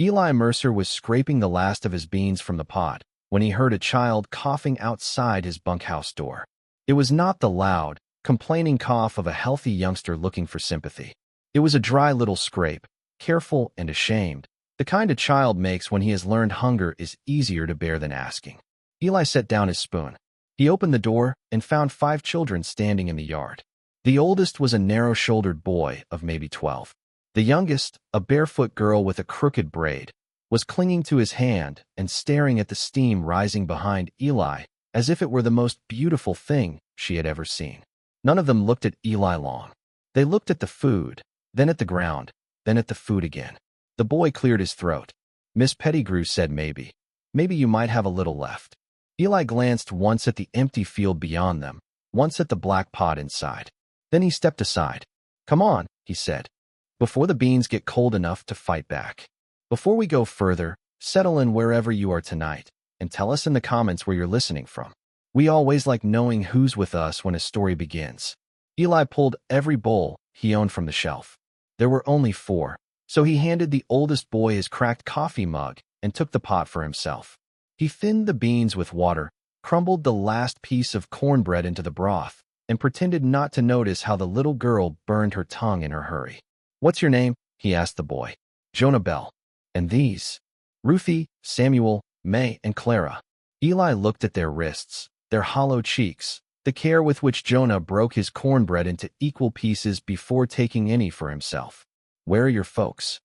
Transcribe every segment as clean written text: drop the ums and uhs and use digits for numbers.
Eli Mercer was scraping the last of his beans from the pot when he heard a child coughing outside his bunkhouse door. It was not the loud, complaining cough of a healthy youngster looking for sympathy. It was a dry little scrape, careful and ashamed, the kind a child makes when he has learned hunger is easier to bear than asking. Eli set down his spoon. He opened the door and found 5 children standing in the yard. The oldest was a narrow-shouldered boy of maybe 12. The youngest, a barefoot girl with a crooked braid, was clinging to his hand and staring at the steam rising behind Eli as if it were the most beautiful thing she had ever seen. None of them looked at Eli long. They looked at the food, then at the ground, then at the food again. The boy cleared his throat. Miss Pettigrew said maybe. Maybe you might have a little left. Eli glanced once at the empty field beyond them, once at the black pot inside. Then he stepped aside. Come on, he said. Before the beans get cold enough to fight back. Before we go further, settle in wherever you are tonight, and tell us in the comments where you're listening from. We always like knowing who's with us when a story begins. Eli pulled every bowl he owned from the shelf. There were only 4, so he handed the oldest boy his cracked coffee mug and took the pot for himself. He thinned the beans with water, crumbled the last piece of cornbread into the broth, and pretended not to notice how the little girl burned her tongue in her hurry. What's your name? He asked the boy. Jonah Bell. And these? Ruthie, Samuel, May, and Clara. Eli looked at their wrists, their hollow cheeks, the care with which Jonah broke his cornbread into equal pieces before taking any for himself. Where are your folks?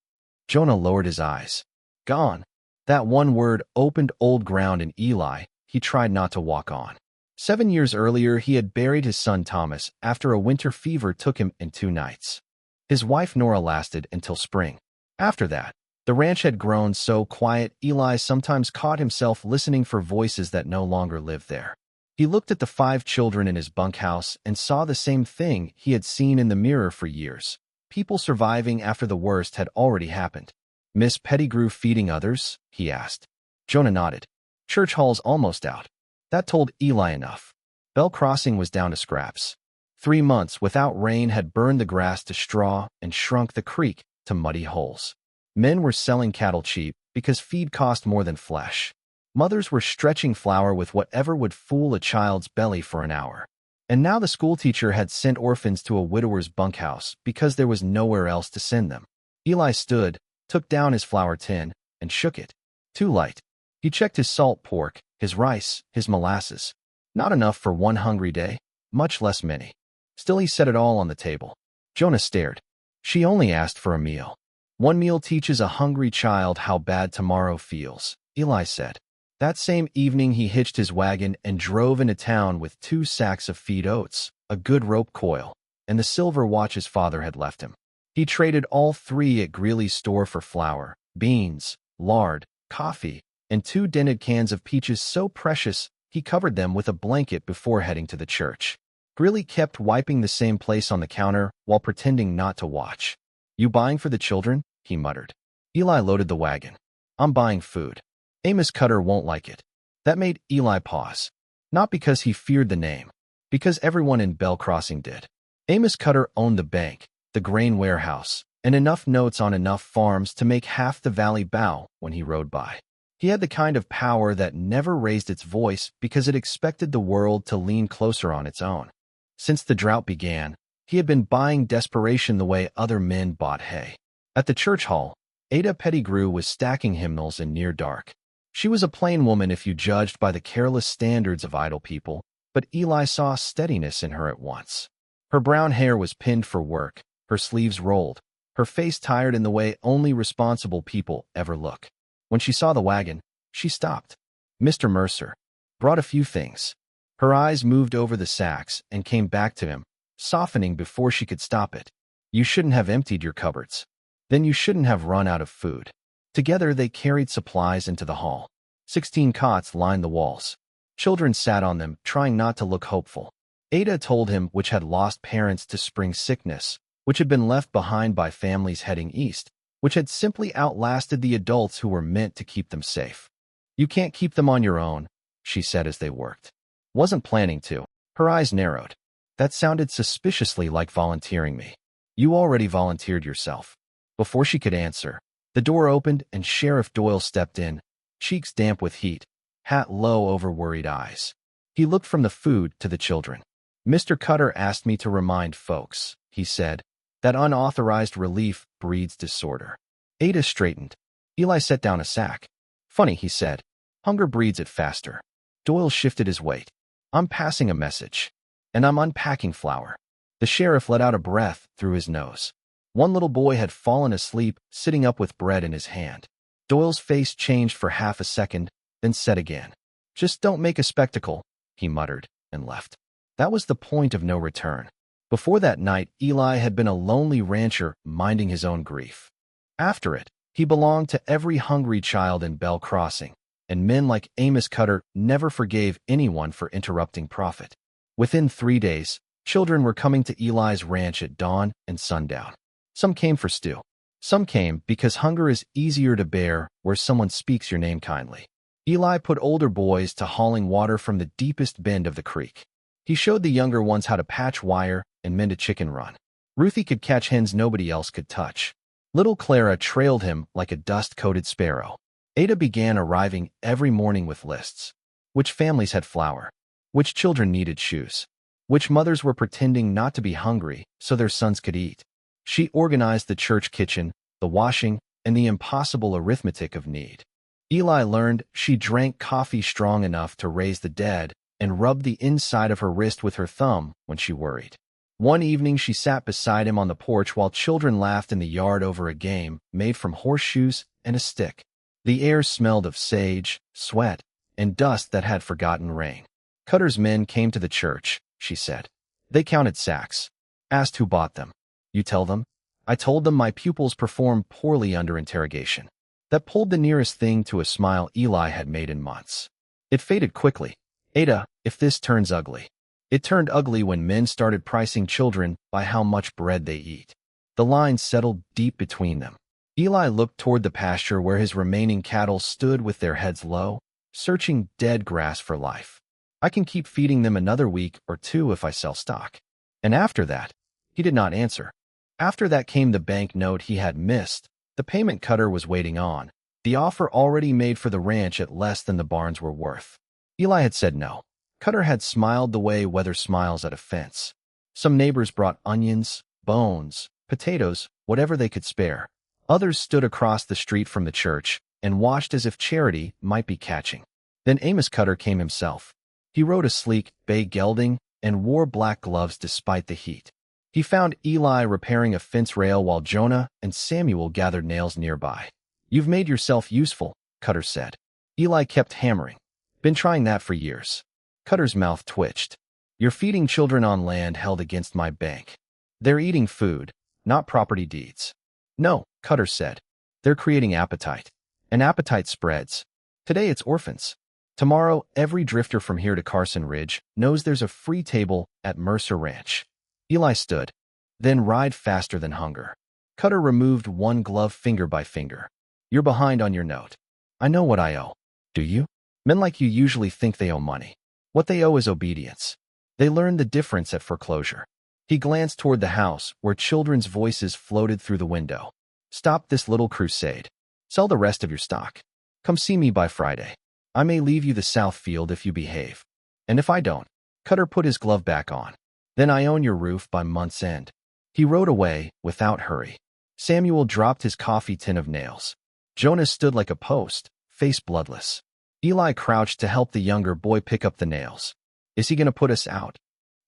Jonah lowered his eyes. Gone. That one word opened old ground in Eli. He tried not to walk on. 7 years earlier, he had buried his son Thomas after a winter fever took him in 2 nights. His wife Nora lasted until spring. After that, the ranch had grown so quiet Eli sometimes caught himself listening for voices that no longer lived there. He looked at the 5 children in his bunkhouse and saw the same thing he had seen in the mirror for years. People surviving after the worst had already happened. Miss Pettigrew feeding others? He asked. Jonah nodded. Church hall's almost out. That told Eli enough. Bell Crossing was down to scraps. 3 months without rain had burned the grass to straw and shrunk the creek to muddy holes. Men were selling cattle cheap because feed cost more than flesh. Mothers were stretching flour with whatever would fool a child's belly for an hour. And now the schoolteacher had sent orphans to a widower's bunkhouse because there was nowhere else to send them. Eli stood, took down his flour tin, and shook it. Too light. He checked his salt pork, his rice, his molasses. Not enough for one hungry day, much less many. Still he set it all on the table. Jonah stared. She only asked for a meal. One meal teaches a hungry child how bad tomorrow feels, Eli said. That same evening he hitched his wagon and drove into town with 2 sacks of feed oats, a good rope coil, and the silver watch his father had left him. He traded all 3 at Greeley's store for flour, beans, lard, coffee, and 2 dented cans of peaches so precious he covered them with a blanket before heading to the church. Greeley kept wiping the same place on the counter while pretending not to watch. You buying for the children? He muttered. Eli loaded the wagon. I'm buying food. Amos Cutter won't like it. That made Eli pause. Not because he feared the name, because everyone in Bell Crossing did. Amos Cutter owned the bank, the grain warehouse, and enough notes on enough farms to make half the valley bow when he rode by. He had the kind of power that never raised its voice because it expected the world to lean closer on its own. Since the drought began, he had been buying desperation the way other men bought hay. At the church hall, Ada Pettigrew was stacking hymnals in near dark. She was a plain woman if you judged by the careless standards of idle people, but Eli saw steadiness in her at once. Her brown hair was pinned for work, her sleeves rolled, her face tired in the way only responsible people ever look. When she saw the wagon, she stopped. Mr. Mercer brought a few things. Her eyes moved over the sacks and came back to him, softening before she could stop it. You shouldn't have emptied your cupboards. Then you shouldn't have run out of food. Together they carried supplies into the hall. 16 cots lined the walls. Children sat on them, trying not to look hopeful. Ada told him which had lost parents to spring sickness, which had been left behind by families heading east, which had simply outlasted the adults who were meant to keep them safe. You can't keep them on your own, she said as they worked. Wasn't planning to. Her eyes narrowed. That sounded suspiciously like volunteering me. You already volunteered yourself. Before she could answer, The door opened and Sheriff Doyle stepped in, cheeks damp with heat, hat low over worried eyes. He looked from the food to the children. "Mr. Cutter asked me to remind folks," he said, "that unauthorized relief breeds disorder." Ada straightened. Eli set down a sack. "Funny," he said. "Hunger breeds it faster." Doyle shifted his weight. "I'm passing a message. And I'm unpacking flour." The sheriff let out a breath through his nose. One little boy had fallen asleep, sitting up with bread in his hand. Doyle's face changed for half a second, then said again, "Just don't make a spectacle," he muttered, and left. That was the point of no return. Before that night, Eli had been a lonely rancher minding his own grief. After it, he belonged to every hungry child in Bell Crossing, and men like Amos Cutter never forgave anyone for interrupting profit. Within 3 days, children were coming to Eli's ranch at dawn and sundown. Some came for stew. Some came because hunger is easier to bear where someone speaks your name kindly. Eli put older boys to hauling water from the deepest bend of the creek. He showed the younger ones how to patch wire and mend a chicken run. Ruthie could catch hens nobody else could touch. Little Clara trailed him like a dust-coated sparrow. Ada began arriving every morning with lists. Which families had flour? Which children needed shoes? Which mothers were pretending not to be hungry so their sons could eat? She organized the church kitchen, the washing, and the impossible arithmetic of need. Eli learned she drank coffee strong enough to raise the dead and rubbed the inside of her wrist with her thumb when she worried. One evening she sat beside him on the porch while children laughed in the yard over a game made from horseshoes and a stick. The air smelled of sage, sweat, and dust that had forgotten rain. "Cutter's men came to the church," she said. "They counted sacks. Asked who bought them. You tell them?" I told them my pupils performed poorly under interrogation. That pulled the nearest thing to a smile Eli had made in months. It faded quickly. "Ada, if this turns ugly." It turned ugly when men started pricing children by how much bread they eat. The line settled deep between them. Eli looked toward the pasture where his remaining cattle stood with their heads low, searching dead grass for life. "I can keep feeding them another week or two if I sell stock." And after that, he did not answer. After that came the bank note he had missed. The payment Cutter was waiting on. The offer already made for the ranch at less than the barns were worth. Eli had said no. Cutter had smiled the way weather smiles at a fence. Some neighbors brought onions, bones, potatoes, whatever they could spare. Others stood across the street from the church and watched as if charity might be catching. Then Amos Cutter came himself. He rode a sleek bay gelding and wore black gloves despite the heat. He found Eli repairing a fence rail while Jonah and Samuel gathered nails nearby. "You've made yourself useful," Cutter said. Eli kept hammering. "Been trying that for years." Cutter's mouth twitched. "You're feeding children on land held against my bank. They're eating food, not property deeds." "No," Cutter said. "They're creating appetite. And appetite spreads. Today it's orphans. Tomorrow, every drifter from here to Carson Ridge knows there's a free table at Mercer Ranch." Eli stood. "Then ride faster than hunger." Cutter removed one glove finger by finger. "You're behind on your note. I know what I owe." "Do you?" "Men like you usually think they owe money. What they owe is obedience. They learn the difference at foreclosure." He glanced toward the house, where children's voices floated through the window. "Stop this little crusade. Sell the rest of your stock. Come see me by Friday. I may leave you the south field if you behave. And if I don't." Cutter put his glove back on. "Then I own your roof by month's end." He rode away without hurry. Samuel dropped his coffee tin of nails. Jonah stood like a post, face bloodless. Eli crouched to help the younger boy pick up the nails. "Is he going to put us out?"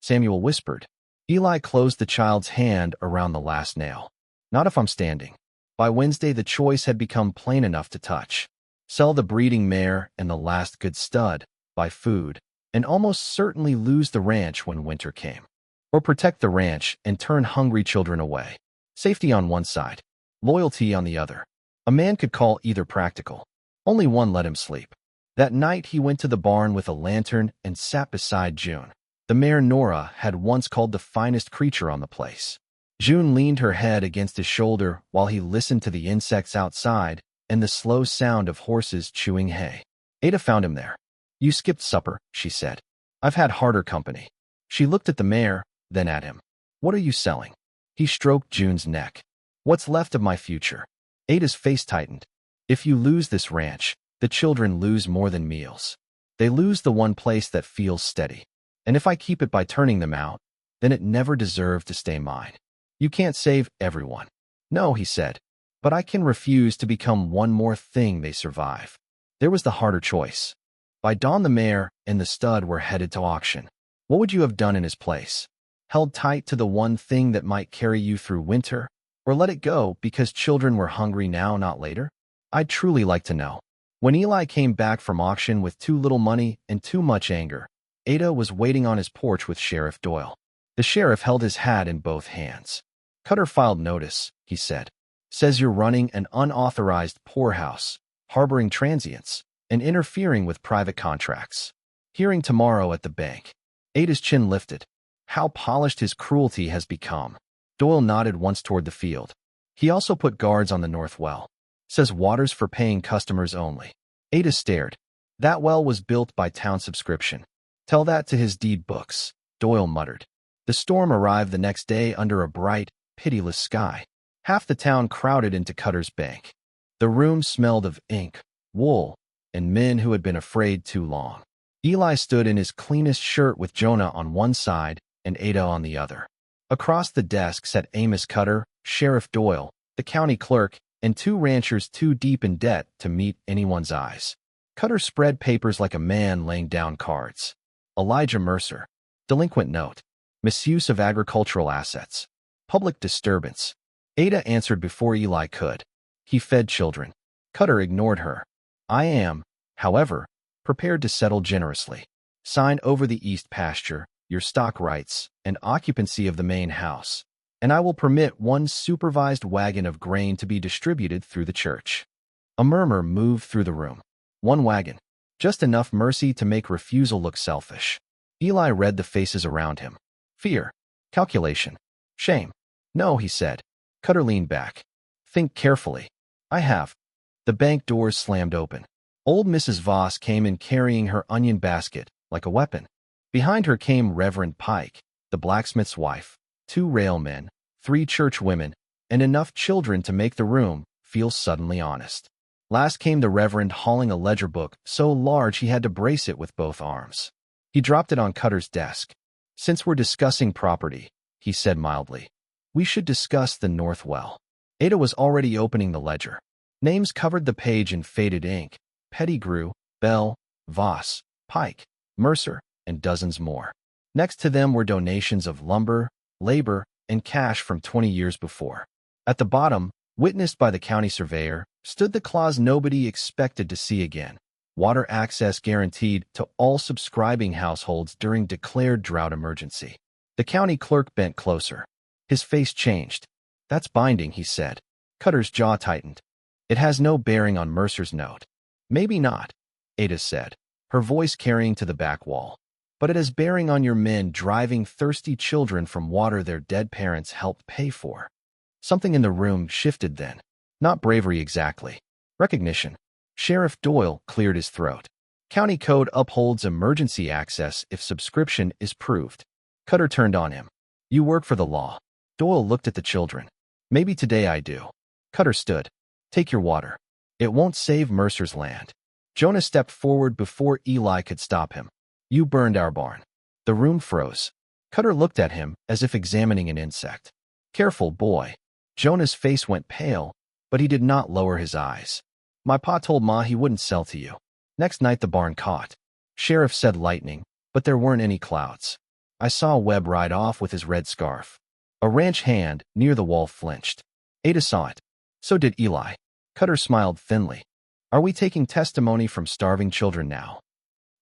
Samuel whispered. Eli closed the child's hand around the last nail. "Not if I'm standing." By Wednesday, the choice had become plain enough to touch. Sell the breeding mare and the last good stud, buy food, and almost certainly lose the ranch when winter came. Or protect the ranch and turn hungry children away. Safety on one side, loyalty on the other. A man could call either practical. Only one let him sleep. That night he went to the barn with a lantern and sat beside June. The mare Nora had once called the finest creature on the place. June leaned her head against his shoulder while he listened to the insects outside and the slow sound of horses chewing hay. Ada found him there. "You skipped supper," she said. "I've had harder company." She looked at the mare, then at him. "What are you selling?" He stroked June's neck. "What's left of my future." Ada's face tightened. If you lose this ranch, the children lose more than meals. They lose the one place that feels steady. And if I keep it by turning them out, then it never deserved to stay mine. You can't save everyone. No, he said, but I can refuse to become one more thing they survive. There was the harder choice. By dawn, the mare and the stud were headed to auction. What would you have done in his place? Held tight to the one thing that might carry you through winter? Or let it go because children were hungry now, not later? I'd truly like to know. When Eli came back from auction with too little money and too much anger, Ada was waiting on his porch with Sheriff Doyle. The sheriff held his hat in both hands. Cutter filed notice, he said. Says you're running an unauthorized poorhouse, harboring transients, and interfering with private contracts. Hearing tomorrow at the bank. Ada's chin lifted. How polished his cruelty has become. Doyle nodded once toward the field. He also put guards on the north well. Says water's for paying customers only. Ada stared. That well was built by town subscription. Tell that to his deed books, Doyle muttered. The storm arrived the next day under a bright, pitiless sky. Half the town crowded into Cutter's bank. The room smelled of ink, wool, and men who had been afraid too long. Eli stood in his cleanest shirt with Jonah on one side and Ada on the other. Across the desk sat Amos Cutter, Sheriff Doyle, the county clerk, and two ranchers too deep in debt to meet anyone's eyes. Cutter spread papers like a man laying down cards. Eli Mercer. Delinquent note. Misuse of agricultural assets. Public disturbance. Ada answered before Eli could. He fed children. Cutter ignored her. I am, however, prepared to settle generously. Sign over the east pasture, your stock rights, and occupancy of the main house, and I will permit one supervised wagon of grain to be distributed through the church. A murmur moved through the room. One wagon. Just enough mercy to make refusal look selfish. Eli read the faces around him. Fear. Calculation. Shame. No, he said. Cutter leaned back. Think carefully. I have. The bank doors slammed open. Old Mrs. Voss came in carrying her onion basket, like a weapon. Behind her came Reverend Pike, the blacksmith's wife, 2 railmen, 3 church women, and enough children to make the room feel suddenly honest. Last came the Reverend hauling a ledger book so large he had to brace it with both arms. He dropped it on Cutter's desk. Since we're discussing property, he said mildly, we should discuss the north well. Ada was already opening the ledger. Names covered the page in faded ink. Pettigrew, Bell, Voss, Pike, Mercer, and dozens more. Next to them were donations of lumber, labor, and cash from 20 years before. At the bottom, witnessed by the county surveyor, stood the clause nobody expected to see again. Water access guaranteed to all subscribing households during declared drought emergency. The county clerk bent closer. His face changed. That's binding, he said. Cutter's jaw tightened. It has no bearing on Mercer's note. Maybe not, Ada said, her voice carrying to the back wall. But it has bearing on your men driving thirsty children from water their dead parents helped pay for. Something in the room shifted then. Not bravery exactly. Recognition. Sheriff Doyle cleared his throat. County code upholds emergency access if subscription is proved. Cutter turned on him. You work for the law. Doyle looked at the children. Maybe today I do. Cutter stood. Take your water. It won't save Mercer's land. Jonah stepped forward before Eli could stop him. You burned our barn. The room froze. Cutter looked at him as if examining an insect. Careful, boy. Jonah's face went pale, but he did not lower his eyes. My pa told Ma he wouldn't sell to you. Next night the barn caught. Sheriff said lightning, but there weren't any clouds. I saw Webb ride off with his red scarf. A ranch hand near the wall flinched. Ada saw it. So did Eli. Cutter smiled thinly. Are we taking testimony from starving children now?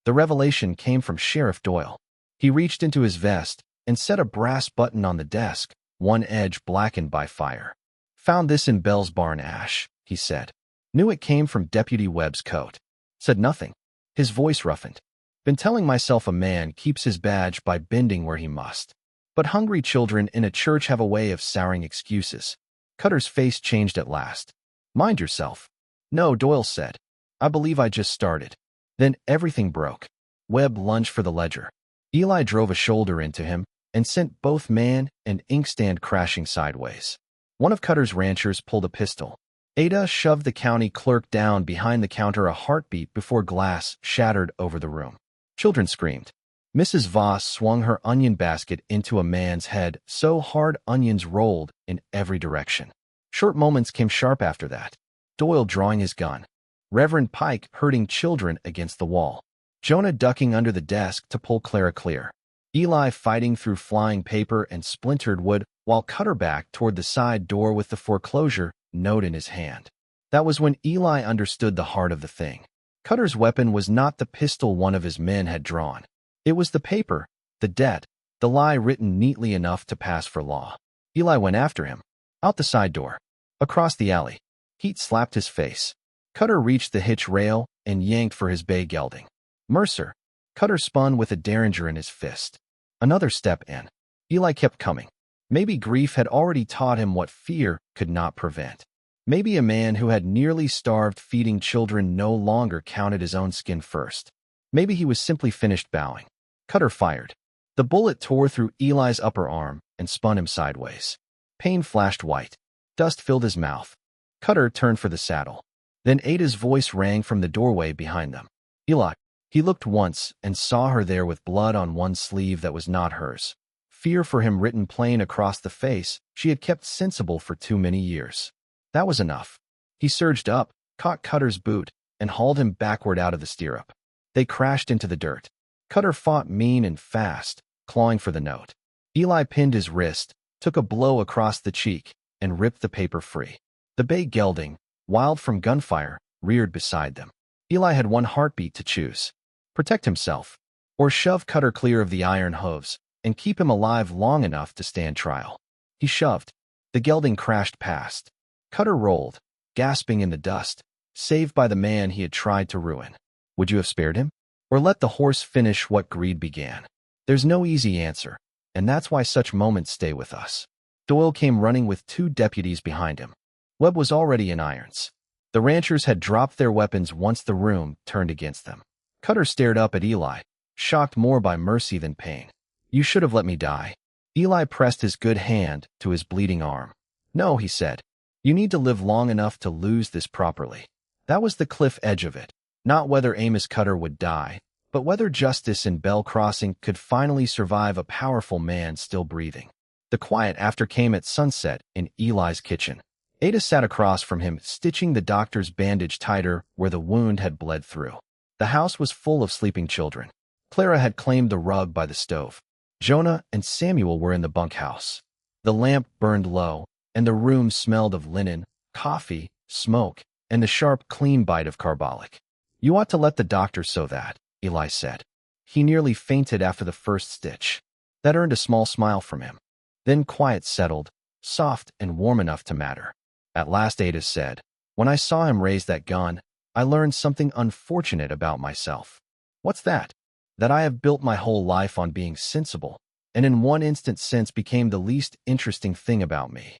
The revelation came from Sheriff Doyle. He reached into his vest and set a brass button on the desk, one edge blackened by fire. Found this in Bell's barn ash, he said. Knew it came from Deputy Webb's coat. Said nothing. His voice roughened. Been telling myself a man keeps his badge by bending where he must. But hungry children in a church have a way of souring excuses. Cutter's face changed at last. Mind yourself. No, Doyle said. I believe I just started. Then everything broke. Webb lunged for the ledger. Eli drove a shoulder into him and sent both man and inkstand crashing sideways. One of Cutter's ranchers pulled a pistol. Ada shoved the county clerk down behind the counter a heartbeat before glass shattered over the room. Children screamed. Mrs. Voss swung her onion basket into a man's head so hard onions rolled in every direction. Short moments came sharp after that. Doyle drawing his gun. Reverend Pike herding children against the wall. Jonah ducking under the desk to pull Clara clear. Eli fighting through flying paper and splintered wood while Cutter backed toward the side door with the foreclosure note in his hand. That was when Eli understood the heart of the thing. Cutter's weapon was not the pistol one of his men had drawn. It was the paper, the debt, the lie written neatly enough to pass for law. Eli went after him. Out the side door. Across the alley. Heat slapped his face. Cutter reached the hitch rail and yanked for his bay gelding. Mercer. Cutter spun with a derringer in his fist. Another step in. Eli kept coming. Maybe grief had already taught him what fear could not prevent. Maybe a man who had nearly starved feeding children no longer counted his own skin first. Maybe he was simply finished bowing. Cutter fired. The bullet tore through Eli's upper arm and spun him sideways. Pain flashed white. Dust filled his mouth. Cutter turned for the saddle. Then Ada's voice rang from the doorway behind them. Eli. He looked once and saw her there with blood on one sleeve that was not hers. Fear for him written plain across the face she had kept sensible for too many years. That was enough. He surged up, caught Cutter's boot, and hauled him backward out of the stirrup. They crashed into the dirt. Cutter fought mean and fast, clawing for the note. Eli pinned his wrist, took a blow across the cheek, and ripped the paper free. The bay gelding, wild from gunfire, reared beside them. Eli had one heartbeat to choose. Protect himself, or shove Cutter clear of the iron hooves, and keep him alive long enough to stand trial. He shoved. The gelding crashed past. Cutter rolled, gasping in the dust, saved by the man he had tried to ruin. Would you have spared him? Or let the horse finish what greed began? There's no easy answer, and that's why such moments stay with us. Doyle came running with 2 deputies behind him. Webb was already in irons. The ranchers had dropped their weapons once the room turned against them. Cutter stared up at Eli, shocked more by mercy than pain. You should have let me die. Eli pressed his good hand to his bleeding arm. No, he said. You need to live long enough to lose this properly. That was the cliff edge of it. Not whether Amos Cutter would die, but whether justice in Bell Crossing could finally survive a powerful man still breathing. The quiet after came at sunset in Eli's kitchen. Ada sat across from him, stitching the doctor's bandage tighter where the wound had bled through. The house was full of sleeping children. Clara had claimed the rug by the stove. Jonah and Samuel were in the bunkhouse. The lamp burned low, and the room smelled of linen, coffee, smoke, and the sharp, clean bite of carbolic. You ought to let the doctor sew that, Eli said. He nearly fainted after the first stitch. That earned a small smile from him. Then quiet settled, soft and warm enough to matter. At last Ada said, when I saw him raise that gun, I learned something unfortunate about myself. What's that? That I have built my whole life on being sensible, and in one instant sense became the least interesting thing about me.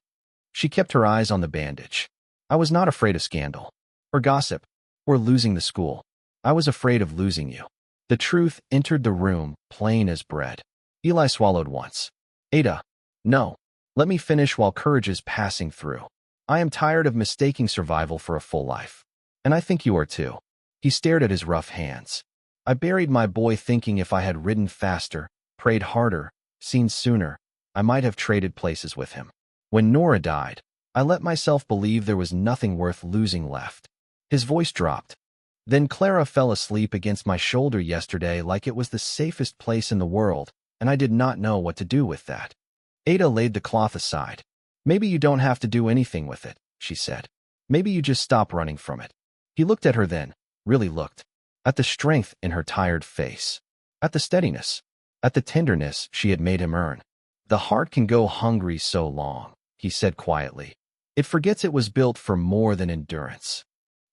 She kept her eyes on the bandage. I was not afraid of scandal, or gossip, or losing the school. I was afraid of losing you. The truth entered the room, plain as bread. Eli swallowed once. Ada, no. Let me finish while courage is passing through. I am tired of mistaking survival for a full life. And I think you are too. He stared at his rough hands. I buried my boy thinking if I had ridden faster, prayed harder, seen sooner, I might have traded places with him. When Nora died, I let myself believe there was nothing worth losing left. His voice dropped. Then Clara fell asleep against my shoulder yesterday like it was the safest place in the world, and I did not know what to do with that. Ada laid the cloth aside. Maybe you don't have to do anything with it, she said. Maybe you just stop running from it. He looked at her then, really looked. At the strength in her tired face. At the steadiness. At the tenderness she had made him earn. The heart can go hungry so long, he said quietly. It forgets it was built for more than endurance.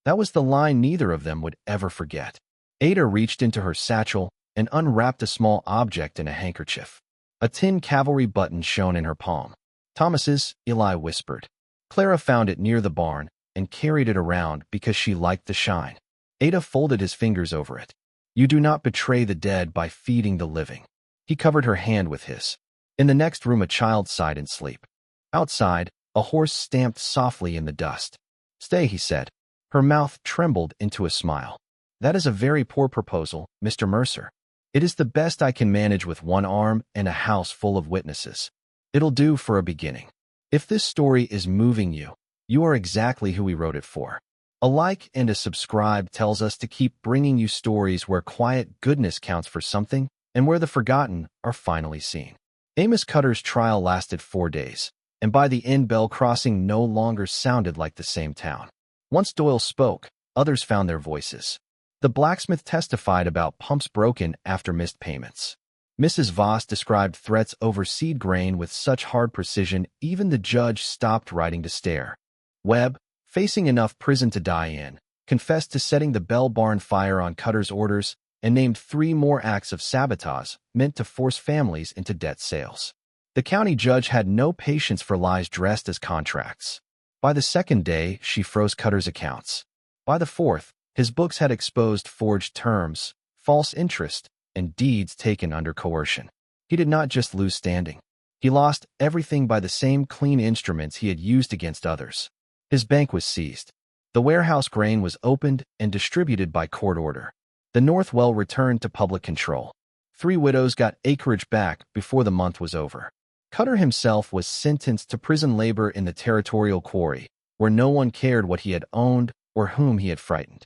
That was the line neither of them would ever forget. Ada reached into her satchel and unwrapped a small object in a handkerchief. A tin cavalry button shone in her palm. Thomas's, Eli whispered. Clara found it near the barn and carried it around because she liked the shine. Ada folded his fingers over it. You do not betray the dead by feeding the living. He covered her hand with his. In the next room a child sighed in sleep. Outside, a horse stamped softly in the dust. Stay, he said. Her mouth trembled into a smile. That is a very poor proposal, Mr. Mercer. It is the best I can manage with one arm and a house full of witnesses. It'll do for a beginning. If this story is moving you, you are exactly who we wrote it for. A like and a subscribe tells us to keep bringing you stories where quiet goodness counts for something and where the forgotten are finally seen. Amos Cutter's trial lasted 4 days, and by the end Bell Crossing no longer sounded like the same town. Once Doyle spoke, others found their voices. The blacksmith testified about pumps broken after missed payments. Mrs. Voss described threats over seed grain with such hard precision even the judge stopped writing to stare. Webb, facing enough prison to die in, confessed to setting the Bell barn fire on Cutter's orders and named 3 more acts of sabotage meant to force families into debt sales. The county judge had no patience for lies dressed as contracts. By the 2nd day, she froze Cutter's accounts. By the 4th, his books had exposed forged terms, false interest, and deeds taken under coercion. He did not just lose standing. He lost everything by the same clean instruments he had used against others. His bank was seized. The warehouse grain was opened and distributed by court order. The North Well returned to public control. 3 widows got acreage back before the month was over. Cutter himself was sentenced to prison labor in the territorial quarry, where no one cared what he had owned or whom he had frightened.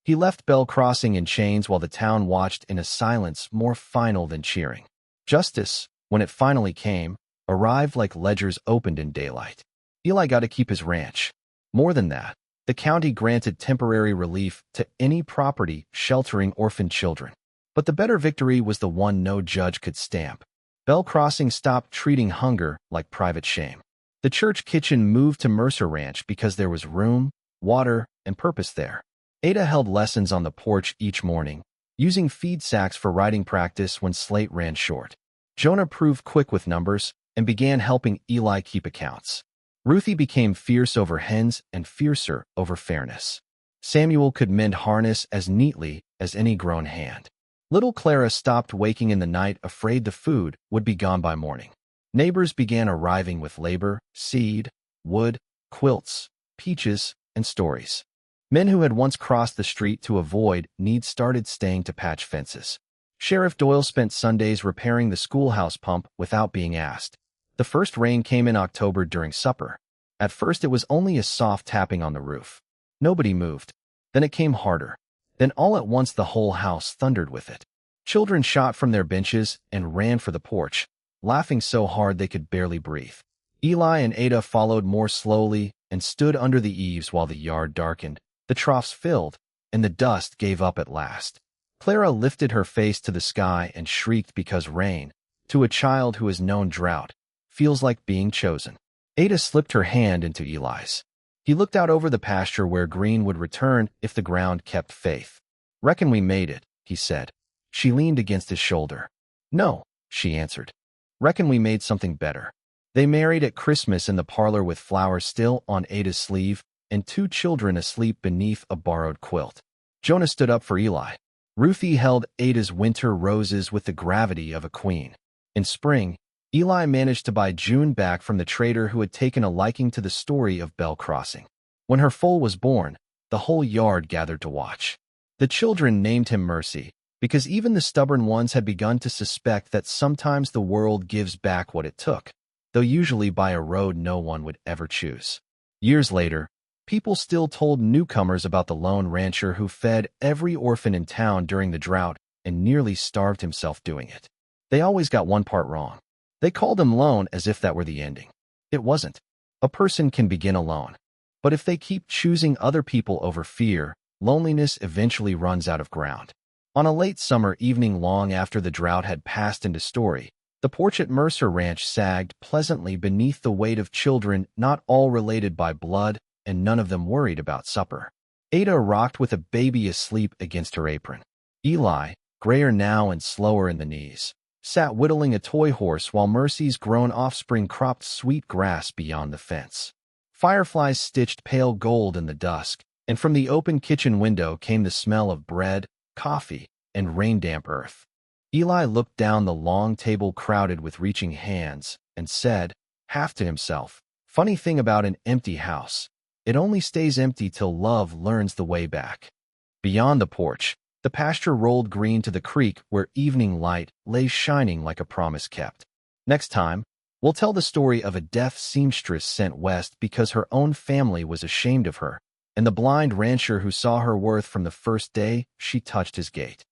He left Bell Crossing in chains while the town watched in a silence more final than cheering. Justice, when it finally came, arrived like ledgers opened in daylight. Eli got to keep his ranch. More than that, the county granted temporary relief to any property sheltering orphaned children. But the better victory was the one no judge could stamp. Bell Crossing stopped treating hunger like private shame. The church kitchen moved to Mercer Ranch because there was room, water, and purpose there. Ada held lessons on the porch each morning, using feed sacks for writing practice when slate ran short. Jonah proved quick with numbers and began helping Eli keep accounts. Ruthie became fierce over hens and fiercer over fairness. Samuel could mend harness as neatly as any grown hand. Little Clara stopped waking in the night, afraid the food would be gone by morning. Neighbors began arriving with labor, seed, wood, quilts, peaches, and stories. Men who had once crossed the street to avoid need started staying to patch fences. Sheriff Doyle spent Sundays repairing the schoolhouse pump without being asked. The first rain came in October during supper. At first it was only a soft tapping on the roof. Nobody moved. Then it came harder. Then all at once the whole house thundered with it. Children shot from their benches and ran for the porch, laughing so hard they could barely breathe. Eli and Ada followed more slowly and stood under the eaves while the yard darkened. The troughs filled, and the dust gave up at last. Clara lifted her face to the sky and shrieked because rain, to a child who has known drought, feels like being chosen. Ada slipped her hand into Eli's. He looked out over the pasture where green would return if the ground kept faith. "Reckon we made it," he said. She leaned against his shoulder. "No," she answered. "Reckon we made something better." They married at Christmas in the parlor with flowers still on Ada's sleeve and 2 children asleep beneath a borrowed quilt. Jonah stood up for Eli. Ruthie held Ada's winter roses with the gravity of a queen. In spring, Eli managed to buy June back from the trader who had taken a liking to the story of Bell Crossing. When her foal was born, the whole yard gathered to watch. The children named him Mercy, because even the stubborn ones had begun to suspect that sometimes the world gives back what it took, though usually by a road no one would ever choose. Years later, people still told newcomers about the lone rancher who fed every orphan in town during the drought and nearly starved himself doing it. They always got one part wrong. They called him lone as if that were the ending. It wasn't. A person can begin alone. But if they keep choosing other people over fear, loneliness eventually runs out of ground. On a late summer evening long after the drought had passed into story, the porch at Mercer Ranch sagged pleasantly beneath the weight of children not all related by blood, and none of them worried about supper. Ada rocked with a baby asleep against her apron. Eli, grayer now and slower in the knees, sat whittling a toy horse while Mercy's grown offspring cropped sweet grass beyond the fence. Fireflies stitched pale gold in the dusk, and from the open kitchen window came the smell of bread, coffee, and rain-damp earth. Eli looked down the long table crowded with reaching hands and said, half to himself, "Funny thing about an empty house. It only stays empty till love learns the way back. Beyond the porch, the pasture rolled green to the creek where evening light lay shining like a promise kept. Next time, we'll tell the story of a deaf seamstress sent west because her own family was ashamed of her, and the blind rancher who saw her worth from the first day she touched his gate.